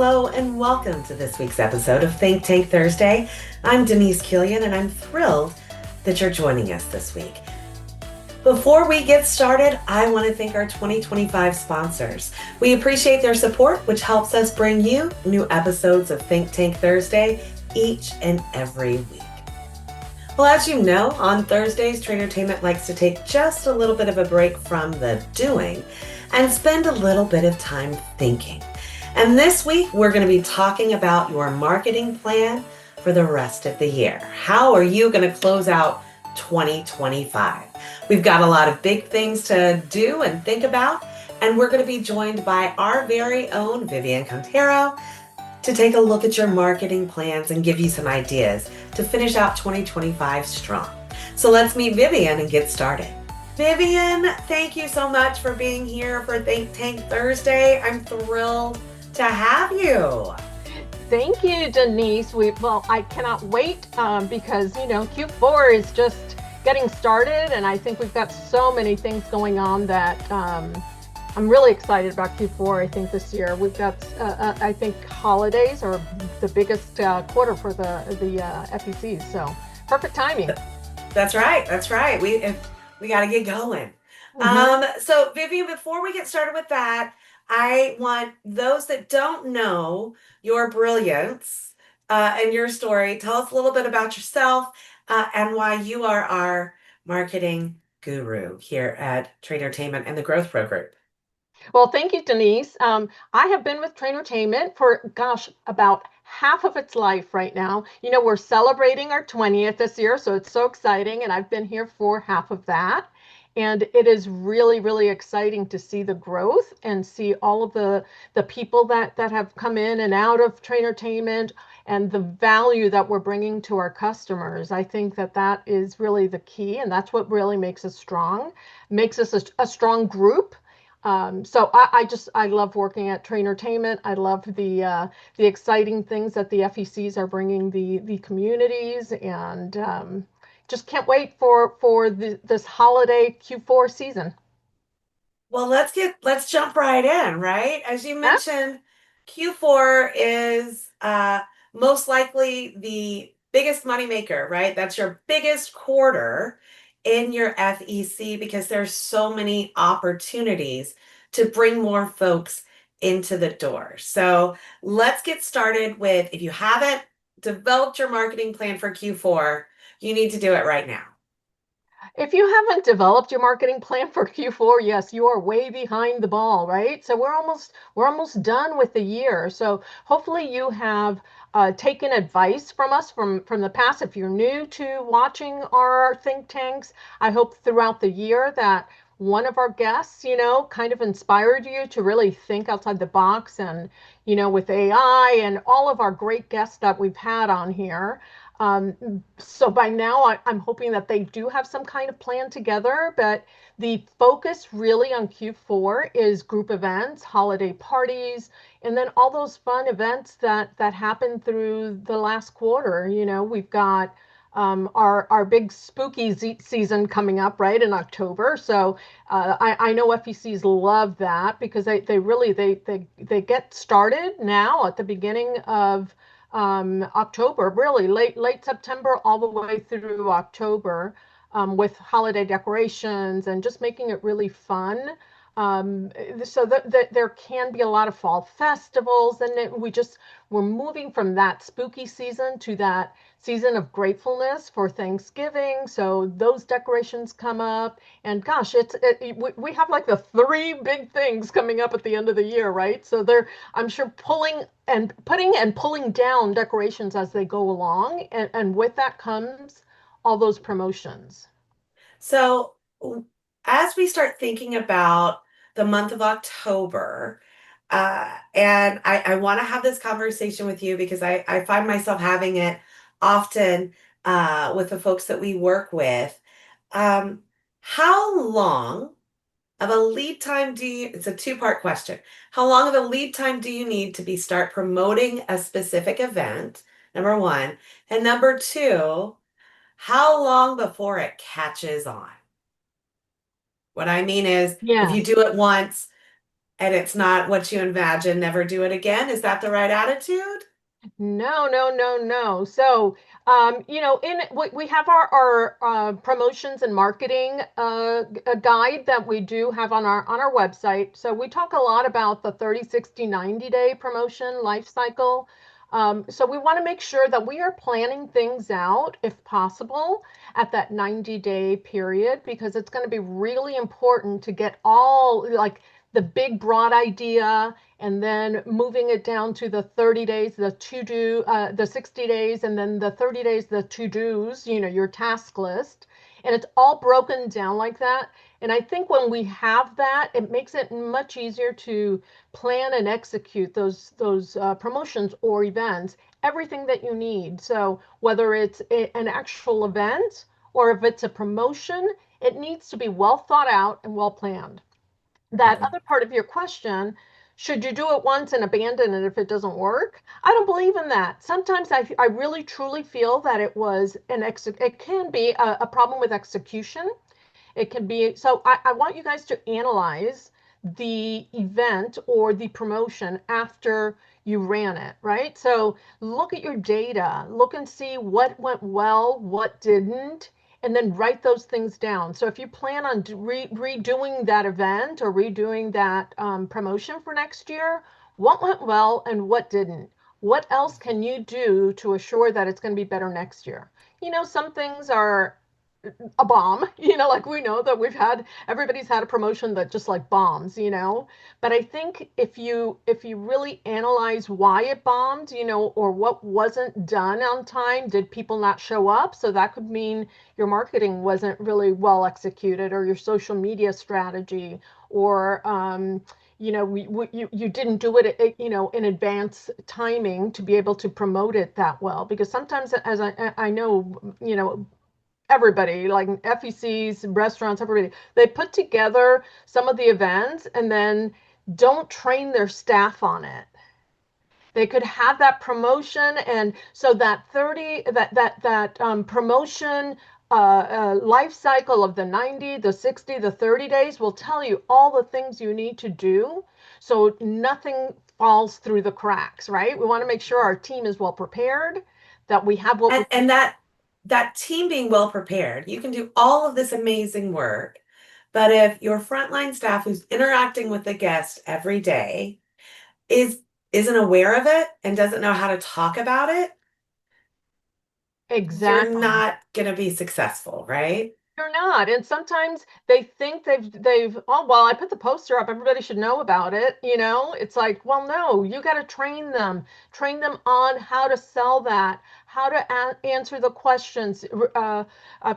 Hello and welcome to this week's episode of Think Tank Thursday. I'm Denise Killian and I'm thrilled that you're joining us this week. Before we get started, I want to thank our 2025 sponsors. We appreciate their support, which helps us bring you new episodes of Think Tank Thursday each and every week. Well, as you know, on Thursdays, Tradertainment likes to take just a little bit of a break from the doing and spend a little bit of time thinking. And this week, we're going to be talking about your marketing plan for the rest of the year. How are you going to close out 2025? We've got a lot of big things to do and think about, and we're going to be joined by our very own Vivian Conterio to take a look at your marketing plans and give you some ideas to finish out 2025 strong. So let's meet Vivian and get started. Vivian, thank you so much for being here for Think Tank Thursday. I'm thrilled to have you. Thank you, Denise. I cannot wait because, Q4 is just getting started, and I think we've got so many things going on that I'm really excited about Q4. I think this year we've got, I think holidays are the biggest quarter for the FECs, so perfect timing. That's right. That's right. We got to get going. So Vivian, before we get started with that, I want those that don't know your brilliance and your story, tell us a little bit about yourself and why you are our marketing guru here at Tradertainment and the Growth Pro Group. Well, thank you, Denise. I have been with Tradertainment for, about half of its life right now. We're celebrating our 20th this year, so it's so exciting, and I've been here for half of that. And it is really, really exciting to see the growth and see all of the people that have come in and out of Tradertainment and the value that we're bringing to our customers. I think that is really the key, and that's what really makes us strong, makes us a strong group. So I love working at Tradertainment. I love the exciting things that the FECs are bringing the communities, and just can't wait for this holiday Q4 season. Well, let's jump right in, right? As you Yeah. mentioned, Q4 is most likely the biggest moneymaker, right? That's your biggest quarter in your FEC because there's so many opportunities to bring more folks into the door. So let's get started with, if you haven't developed your marketing plan for Q4, you need to do it right now. If you haven't developed your marketing plan for Q4, yes, you are way behind the ball, right? So we're almost done with the year. So hopefully you have taken advice from us from the past. If you're new to watching our think tanks, I hope throughout the year that one of our guests, kind of inspired you to really think outside the box, and, with AI and all of our great guests that we've had on here. So by now, I'm hoping that they do have some kind of plan together, but the focus really on Q4 is group events, holiday parties, and then all those fun events that happen through the last quarter. We've got our big spooky season coming up right in October. So I know FECs love that because they really they get started now at the beginning of October, really late September all the way through October, with holiday decorations and just making it really fun. So that there can be a lot of fall festivals, and we're moving from that spooky season to that season of gratefulness for Thanksgiving. So those decorations come up, and gosh, we have like the three big things coming up at the end of the year, right? So I'm sure putting and pulling down decorations as they go along, and with that comes all those promotions. So as we start thinking about the month of October, and I want to have this conversation with you because I find myself having it often with the folks that we work with. How long of a lead time it's a two-part question. How long of a lead time do you need to start promoting a specific event? Number one. And number two, how long before it catches on? What I mean is, if you Yes. do it once, and it's not what you imagine, never do it again. Is that the right attitude? No, no, no, no. So, in we have our promotions and marketing a guide that we do have on our website. So we talk a lot about the 30, 60, 90-day promotion life cycle. So we want to make sure that we are planning things out, if possible, at that 90-day period, because it's going to be really important to get all like the big broad idea and then moving it down to the 30 days, the to do, the 60 days, and then the 30 days, the to dos, your task list. And it's all broken down like that. And I think when we have that, it makes it much easier to plan and execute those promotions or events, everything that you need. So whether it's an actual event or if it's a promotion, it needs to be well thought out and well planned. That Mhm. other part of your question, should you do it once and abandon it if it doesn't work? I don't believe in that. Sometimes I really truly feel that it can be a problem with execution. It can be, so I want you guys to analyze the event or the promotion after you ran it, right? So look at your data, look and see what went well, what didn't, and then write those things down. So if you plan on redoing that event or redoing that promotion for next year, what went well and what didn't? What else can you do to assure that it's going to be better next year? Some things are a bomb, like we know that everybody's had a promotion that just like bombs. But I think if you really analyze why it bombed, or what wasn't done on time, did people not show up? So that could mean your marketing wasn't really well executed, or your social media strategy, or you didn't do it, in advance timing to be able to promote it that well. Because sometimes, as I know, everybody, like FECs, restaurants, everybody, they put together some of the events and then don't train their staff on it. They could have that promotion, and so that 30 that promotion life cycle of the 90, the 60, the 30 days will tell you all the things you need to do so nothing falls through the cracks, right? We want to make sure our team is well prepared, that we have what we And that team being well prepared, you can do all of this amazing work, but if your frontline staff who's interacting with the guest every day is isn't aware of it and doesn't know how to talk about it, you're exactly. not going to be successful, right? You're not. And sometimes they think they've oh well, I put the poster up, everybody should know about it. It's like, well, no, you got to train them. Train them on how to sell that, how to answer the questions,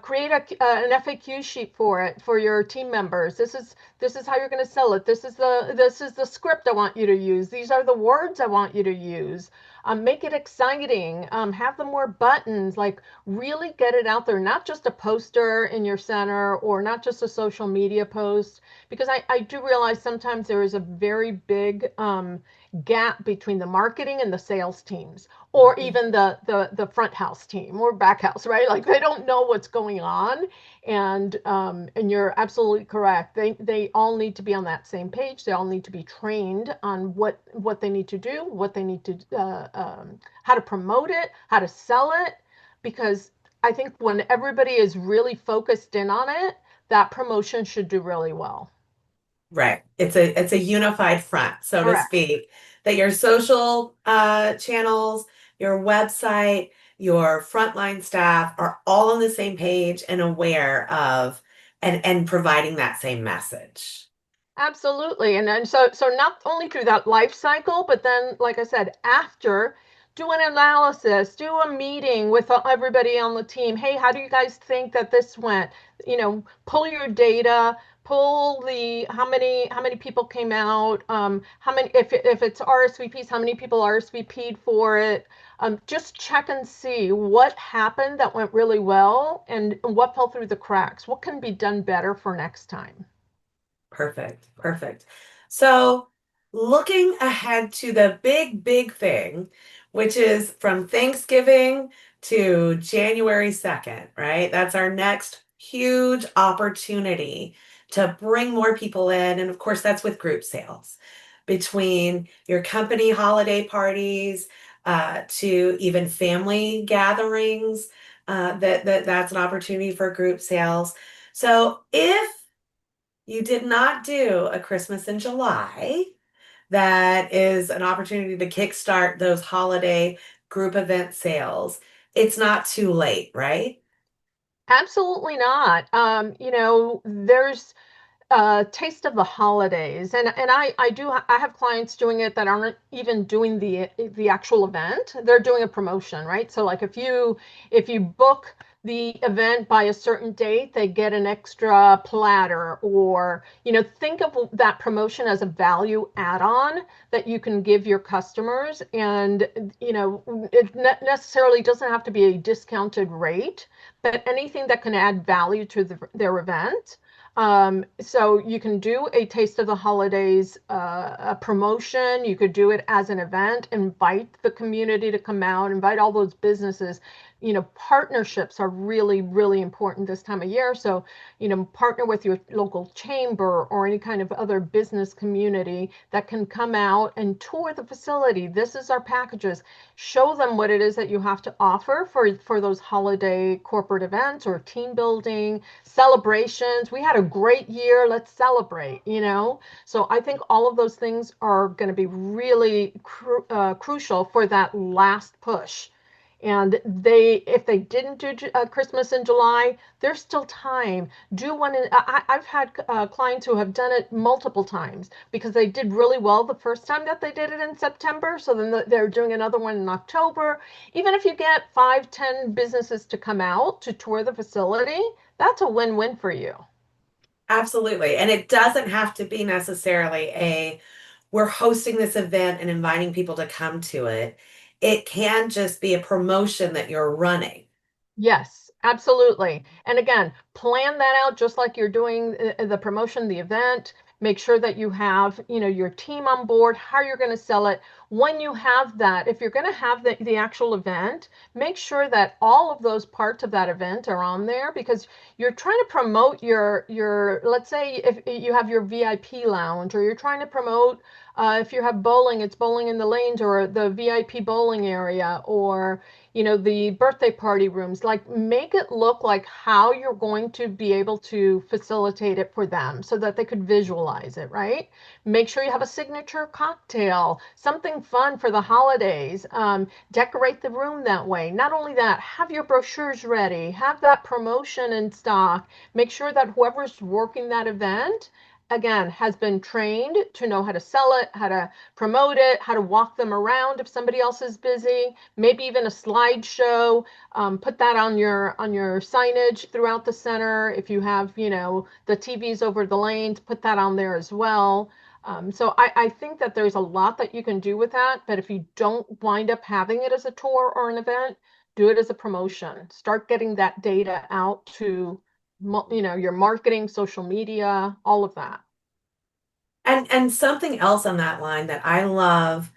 create an FAQ sheet for it for your team members. This is how you're going to sell it. This is the script I want you to use. These are the words I want you to use. Make it exciting. Have them more buttons. Like really get it out there, not just a poster in your center or not just a social media post, because I do realize sometimes there is a very big gap between the marketing and the sales teams, or Mhm. even the front house team or back house, right? Like they don't know what's going on. And you're absolutely correct. They all need to be on that same page. They all need to be trained on what they need to do, what they need to how to promote it, how to sell it, because I think when everybody is really focused in on it, that promotion should do really well. Right. It's a unified front, so to Correct. speak, that your social channels, your website, your frontline staff are all on the same page and aware of and providing that same message. Absolutely. And then so not only through that life cycle, but then like I said, after, do an analysis, do a meeting with everybody on the team. Hey, how do you guys think that this went? Pull your data, pull the how many people came out, how many if it's RSVPs, how many people RSVP'd for it. Just check and see what happened that went really well and what fell through the cracks. What can be done better for next time? Perfect. Perfect. So, looking ahead to the big, big thing, which is from Thanksgiving to January 2nd, right? That's our next huge opportunity to bring more people in. And of course, that's with group sales. Between your company holiday parties to even family gatherings, that's an opportunity for group sales. So if you did not do a Christmas in July, that is an opportunity to kickstart those holiday group event sales. It's not too late, right? Absolutely not. There's taste of the holidays, and I have clients doing it that aren't even doing the actual event. They're doing a promotion, right? So like if you book the event by a certain date, they get an extra platter, or think of that promotion as a value add-on that you can give your customers. And it necessarily doesn't have to be a discounted rate, but anything that can add value to their event. So you can do a Taste of the Holidays a promotion. You could do it as an event, invite the community to come out, invite all those businesses. Partnerships are really, really important this time of year. So, partner with your local chamber or any kind of other business community that can come out and tour the facility. This is our packages. Show them what it is that you have to offer for those holiday corporate events or team building celebrations. We had a great year. Let's celebrate. So I think all of those things are going to be really crucial for that last push. And if they didn't do Christmas in July, there's still time. Do one. I've had clients who have done it multiple times because they did really well the first time that they did it in September. So then they're doing another one in October. Even if you get 5, 10 businesses to come out to tour the facility, that's a win-win for you. Absolutely. And it doesn't have to be necessarily we're hosting this event and inviting people to come to it. It can just be a promotion that you're running. Yes, absolutely. And again, plan that out just like you're doing the promotion, the event. Make sure that you have, your team on board, how you're going to sell it. When you have that, if you're going to have the actual event, make sure that all of those parts of that event are on there, because you're trying to promote let's say if you have your VIP lounge, or you're trying to promote if you have bowling, it's bowling in the lanes or the VIP bowling area, or the birthday party rooms. Like, make it look like how you're going to be able to facilitate it for them so that they could visualize it, right? Make sure you have a signature cocktail, something fun for the holidays. Decorate the room that way. Not only that, have your brochures ready, have that promotion in stock. Make sure that whoever's working that event, again, has been trained to know how to sell it, how to promote it, how to walk them around if somebody else is busy, maybe even a slideshow. Put that on your signage throughout the center. If you have, the TVs over the lanes, put that on there as well. So I think that there's a lot that you can do with that, but if you don't wind up having it as a tour or an event, do it as a promotion. Start getting that data out to, your marketing, social media, all of that. And something else on that line that I love,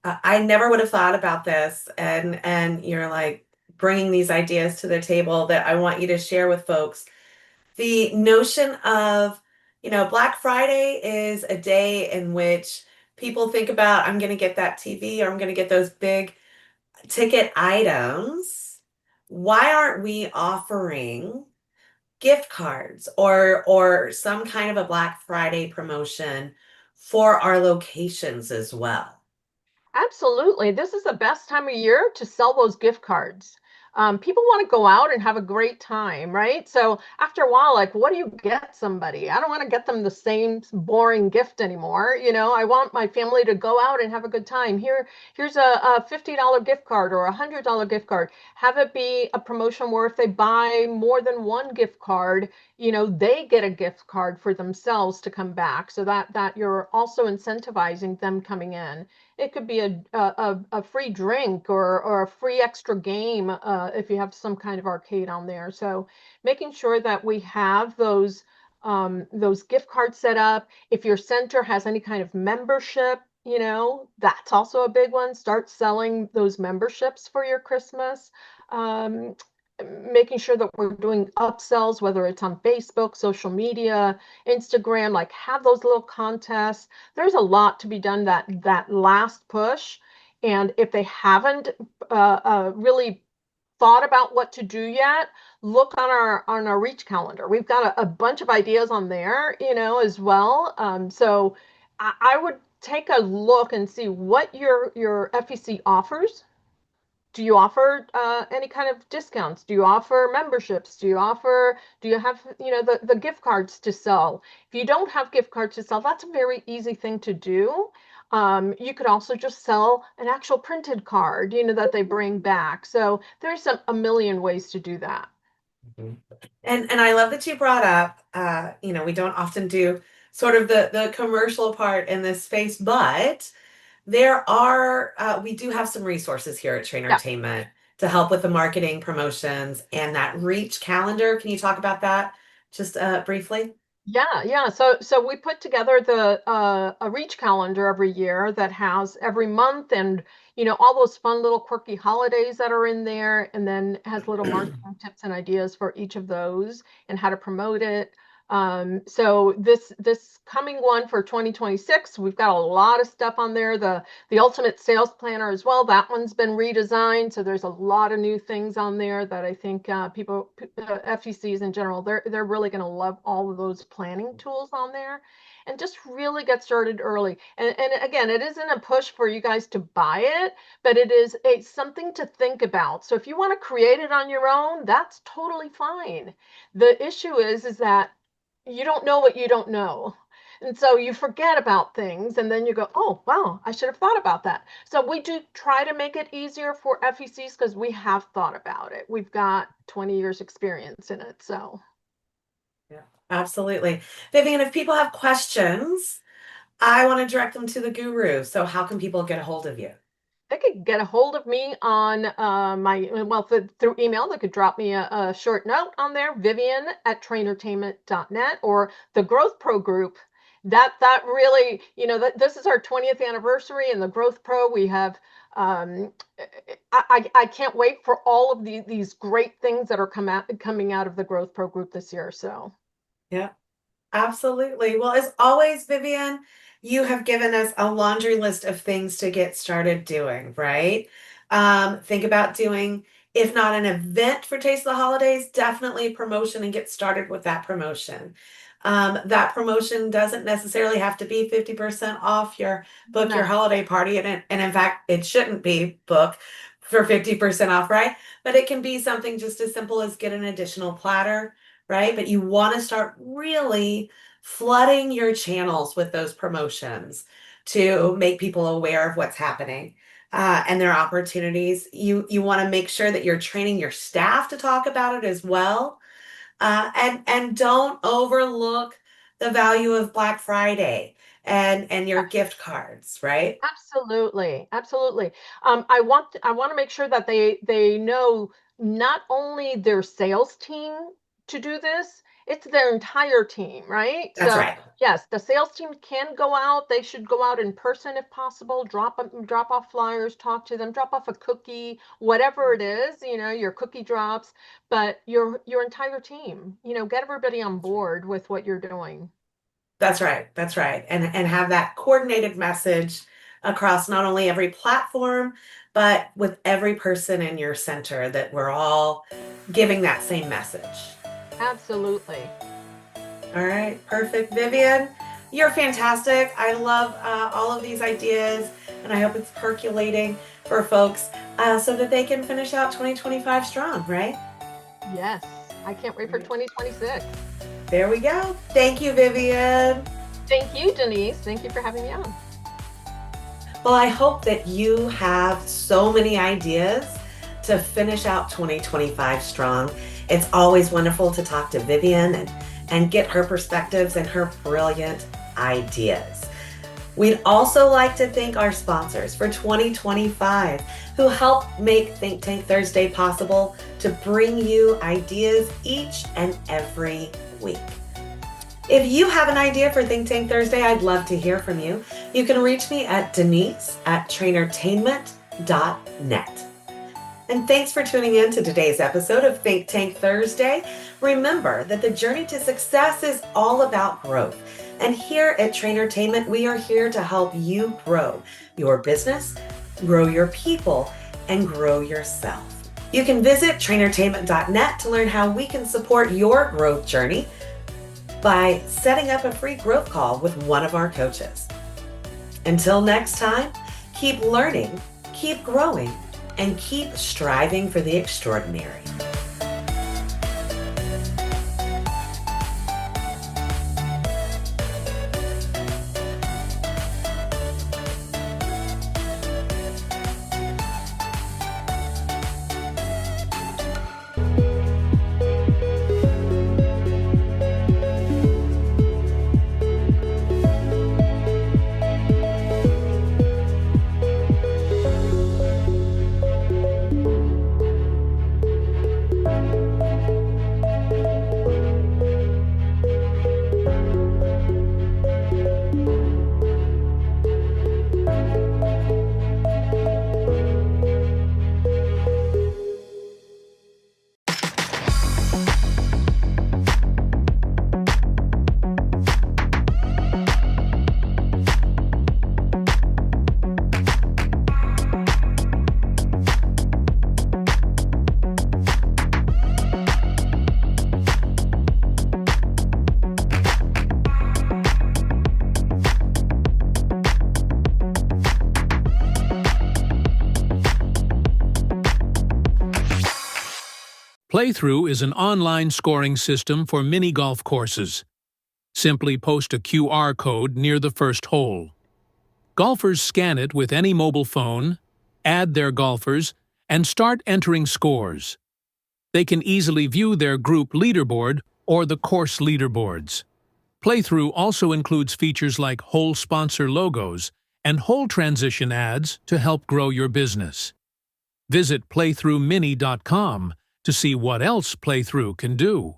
I never would have thought about this, and you're like bringing these ideas to the table that I want you to share with folks. The notion of, Black Friday is a day in which people think about, I'm going to get that TV or I'm going to get those big ticket items. Why aren't we offering gift cards or some kind of a Black Friday promotion for our locations as well? Absolutely. This is the best time of year to sell those gift cards. People want to go out and have a great time, right? So after a while, like, what do you get somebody? I don't want to get them the same boring gift anymore. I want my family to go out and have a good time. Here's a $50 gift card or $100 gift card. Have it be a promotion where if they buy more than one gift card, they get a gift card for themselves to come back, so that you're also incentivizing them coming in. It could be a free drink or a free extra game if you have some kind of arcade on there. So making sure that we have those gift cards set up. If your center has any kind of membership, that's also a big one. Start selling those memberships for your Christmas. Um, making sure that we're doing upsells, whether it's on Facebook, social media, Instagram, like have those little contests. There's a lot to be done, that last push. And if they haven't really thought about what to do yet, look on our reach calendar. We've got a bunch of ideas on there, as well. So I would take a look and see what your FEC offers. Do you offer any kind of discounts? Do you offer memberships? Do you have, the gift cards to sell? If you don't have gift cards to sell, that's a very easy thing to do. You could also just sell an actual printed card, that they bring back. So there's a million ways to do that. Mhm. And I love that you brought up, we don't often do sort of the commercial part in this space, but we do have some resources here at Yeah. Trainertainment to help with the marketing, promotions, and that reach calendar. Can you talk about that just briefly? Yeah. So we put together the a reach calendar every year that has every month, and all those fun little quirky holidays that are in there, and then has little marketing tips and ideas for each of those and how to promote it. So this coming one for 2026, we've got a lot of stuff on there. The ultimate sales planner as well. That one's been redesigned, so there's a lot of new things on there that I think people, FECs in general, they're really going to love all of those planning tools on there, and just really get started early. And again, it isn't a push for you guys to buy it, but it's something to think about. So if you want to create it on your own, that's totally fine. The issue is that you don't know what you don't know. And so you forget about things, and then you go, oh, wow, I should have thought about that. So we do try to make it easier for FECs because we have thought about it. We've got 20 years experience in it. So Yeah, absolutely. Vivian, if people have questions, I want to direct them to the guru. So how can people get a hold of you? they could get a hold of me on through email. They could drop me a short note on there, Vivian@trainertainment.net, or the Growth Pro group. That really, this is our 20th anniversary, and the Growth Pro, we have, I can't wait for all of these great things that are coming out of the Growth Pro group this year. So Yeah. Absolutely. Well, as always, Vivian, you have given us a laundry list of things to get started doing, right? Think about doing, if not an event for Taste of the Holidays, definitely a promotion and get started with that promotion. That promotion doesn't necessarily have to be 50% off your no, holiday party. And in fact, it shouldn't be book for 50% off, right? But it can be something just as simple as get an additional platter, right? But you want to start really flooding your channels with those promotions to make people aware of what's happening and their opportunities. You want to make sure that you're training your staff to talk about it as well, and don't overlook the value of Black Friday and your gift cards, right? absolutely. I want to make sure that they know not only their sales team to do this, it's their entire team, right? That's So right. yes, the sales team can go out. They should go out in person if possible. Drop off flyers, talk to them, drop off a cookie, whatever it is. Your cookie drops, but your entire team. Get everybody on board with what you're doing. That's right. That's right. And have that coordinated message across not only every platform, but with every person in your center that we're all giving that same message. Absolutely. All right, perfect. Vivian, you're fantastic. I love all of these ideas, and I hope it's percolating for folks so that they can finish out 2025 strong, right? Yes, I can't wait for 2026. There we go. Thank you, Vivian. Thank you, Denise. Thank you for having me on. Well, I hope that you have so many ideas to finish out 2025 strong. It's always wonderful to talk to Vivian and get her perspectives and her brilliant ideas. We'd also like to thank our sponsors for 2025 who help make Think Tank Thursday possible to bring you ideas each and every week. If you have an idea for Think Tank Thursday, I'd love to hear from you. You can reach me at Denise@trainertainment.net. And thanks for tuning in to today's episode of Think Tank Thursday. Remember that the journey to success is all about growth. And here at Trainertainment, we are here to help you grow your business, grow your people, and grow yourself. You can visit trainertainment.net to learn how we can support your growth journey by setting up a free growth call with one of our coaches. Until next time, keep learning, keep growing, and keep striving for the extraordinary. Playthrough is an online scoring system for mini golf courses. Simply post a QR code near the first hole. Golfers scan it with any mobile phone, add their golfers, and start entering scores. They can easily view their group leaderboard or the course leaderboards. Playthrough also includes features like hole sponsor logos and hole transition ads to help grow your business. Visit playthroughmini.com to see what else Playthrough can do.